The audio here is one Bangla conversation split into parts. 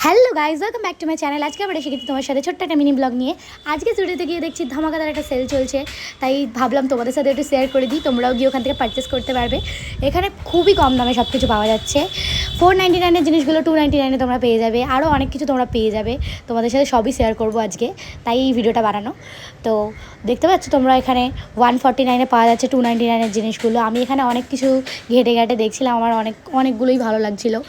Hello guys, welcome back to my channel. আজকে আবার এসে গেছি তোমার সাথে ছোট্ট একটা মিনি ব্লগ নিয়ে। আজকে স্টুডিওতে গিয়ে দেখছি ধামাকাদার একটা সেল চলছে, তাই ভাবলাম তোমাদের সাথে একটু শেয়ার করে দিই, তোমরাও গিয়ে ওখান থেকে পারচেস করতে পারবে। এখানে খুবই কম দামে সব কিছু পাওয়া যাচ্ছে। 499 জিনিসগুলো 299 তোমরা পেয়ে যাবে, আরও অনেক কিছু তোমরা পেয়ে যাবে। তোমাদের সাথে সবই শেয়ার করবো আজকে, তাই এই ভিডিওটা বানানো। তো দেখতে পাচ্ছ তোমরা এখানে 149 পাওয়া যাচ্ছে 299 জিনিসগুলো। আমি এখানে অনেক কিছু ঘেটে ঘেটে দেখছিলাম, আমার অনেকগুলোই ভালো লাগছিলো।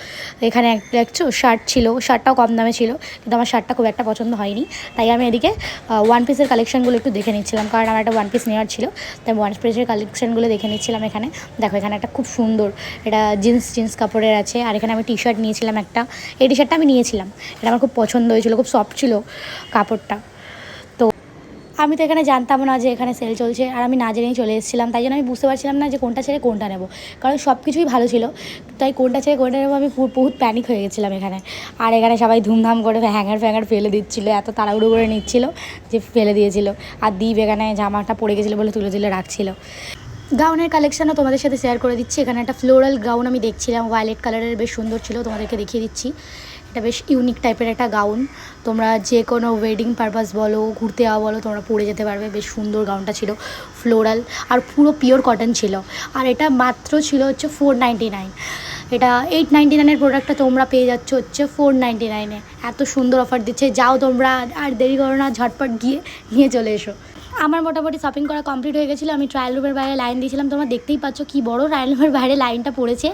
এখানে একটা দেখছো শার্ট ছিল, শার্টটাও কম দামে ছিল, কিন্তু আমার শার্টটা খুব একটা পছন্দ হয়নি, তাই আমি এদিকে ওয়ান পিসের কালেকশানগুলো একটু দেখে নিচ্ছিলাম, কারণ আমার একটা ওয়ান পিস নেওয়ার ছিল, তাই ওয়ান পিসের কালেকশানগুলো দেখে নিচ্ছিলাম। এখানে দেখো, এখানে একটা খুব সুন্দর এটা জিন্স কাপড়ের আছে, আর এখানে আমি টি শার্ট নিয়েছিলাম একটা। এই টি শার্টটা আমি নিয়েছিলাম, এটা আমার খুব পছন্দ হয়েছিল, খুব সফট ছিল কাপড়টা। আমি তো এখানে জানতাম না যে এখানে সেল চলছে, আর আমি না জেনেই চলে এসেছিলাম, তাই জন্য আমি বুঝতে পারছিলাম না যে কোনটা ছেড়ে কোনটা নেবো, কারণ সব কিছুই ভালো ছিল, তাই কোনটা ছেড়ে কোনটা নেবো আমি বহুত প্যানিক হয়ে গেছিলাম এখানে। আর এখানে সবাই ধুমধাম করে হ্যাঙ্গার ফেলে দিচ্ছিলো, এত তাড়াহুড়ো করে নিচ্ছিল যে ফেলে দিয়েছিল। আর দীপ এখানে জামাটা পড়ে গেছিলো বলে তুলে রাখছিল। গাউনের কালেকশানও তোমাদের সাথে শেয়ার করে দিচ্ছি। এখানে একটা ফ্লোরাল গাউন আমি দেখছিলাম, ভায়োলেট কালারের, বেশ সুন্দর ছিল, তোমাদেরকে দেখিয়ে দিচ্ছি। এটা বেশ ইউনিক টাইপের একটা গাউন, তোমরা যে কোনো ওয়েডিং পারপাস বলো, ঘুরতে যাওয়া বলো, তোমরা পরে যেতে পারবে। বেশ সুন্দর গাউনটা ছিল, ফ্লোরাল আর পুরো পিওর কটন ছিল। আর এটা মাত্র ছিল হচ্ছে 499। এটা 899 প্রোডাক্টটা তোমরা পেয়ে যাচ্ছ হচ্ছে 499। এত সুন্দর অফার দিচ্ছে, যাও তোমরা, আর দেরি করো না, ঝটপট গিয়ে নিয়ে চলে এসো। আমার মোটামুটি শপিং করা কমপ্লিট হয়ে গেছিলো। আমি ট্রায়াল রুমের বাইরে লাইন দিয়েছিলাম, তোমরা দেখতেই পাচ্ছ কী বড় ট্রায়াল রুমের বাইরে লাইনটা পড়েছে,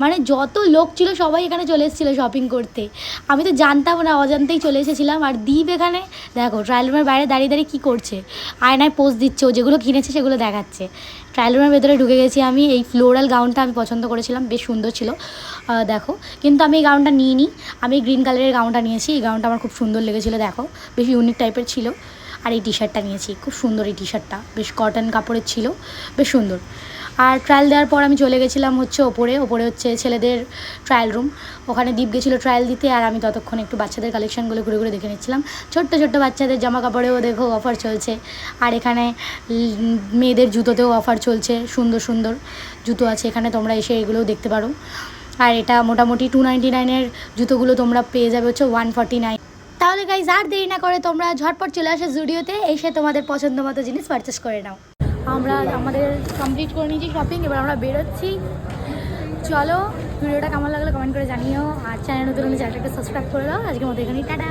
মানে যত লোক ছিল সবাই এখানে চলে এসেছিলো শপিং করতে। আমি তো জানতাম না, অজান্তেই চলে এসেছিলাম। আর দীপ এখানে দেখো ট্রায়াল রুমের বাইরে দাঁড়িয়ে দাঁড়িয়ে কী করছে, আয়নায় পোজ দিচ্ছে, ও যেগুলো কিনেছে সেগুলো দেখাচ্ছে। ট্রায়াল রুমের ভেতরে ঢুকে গেছি আমি। এই ফ্লোরাল গাউনটা আমি পছন্দ করেছিলাম, বেশ সুন্দর ছিল দেখো, কিন্তু আমি এই গাউনটা নিইনি, আমি গ্রিন কালারের গাউনটা নিয়েছি। এই গাউনটা আমার খুব সুন্দর লেগেছিলো, দেখো বেশ ইউনিক টাইপের ছিল। আর এই টি শার্টটা নিয়েছি, খুব সুন্দর এই টি শার্টটা, বেশ কটন কাপড়ের ছিল, বেশ সুন্দর। আর ট্রায়াল দেওয়ার পর আমি চলে গেছিলাম হচ্ছে ওপরে হচ্ছে ছেলেদের ট্রায়াল রুম, ওখানে দীপ গেছিলো ট্রায়াল দিতে, আর আমি ততক্ষণ একটু বাচ্চাদের কালেকশানগুলো ঘুরে ঘুরে দেখে নিচ্ছিলাম। ছোট্ট বাচ্চাদের জামা কাপড়েও দেখো অফার চলছে, আর এখানে মেয়েদের জুতোতেও অফার চলছে, সুন্দর জুতো আছে এখানে, তোমরা এসে এগুলোও দেখতে পারো। আর এটা মোটামুটি 299 জুতোগুলো তোমরা পেয়ে যাবে হচ্ছে 149। তাহলে গাইজ আর দেরি না করে তোমরা ঝটপট চলে আসো জুডিওতে, এসে তোমাদের পছন্দ মতো জিনিস পারচেস করে নাও। আমাদের কমপ্লিট করে নিয়েছি শপিং, এবার আমরা বেরোচ্ছি। চলো, ভিডিওটা কেমন লাগলো কমেন্ট করে জানিও, আর চ্যানেল নতুন চ্যানেলটাকে সাবস্ক্রাইব করে দাও। আজকের মতো এখানেই টাটা।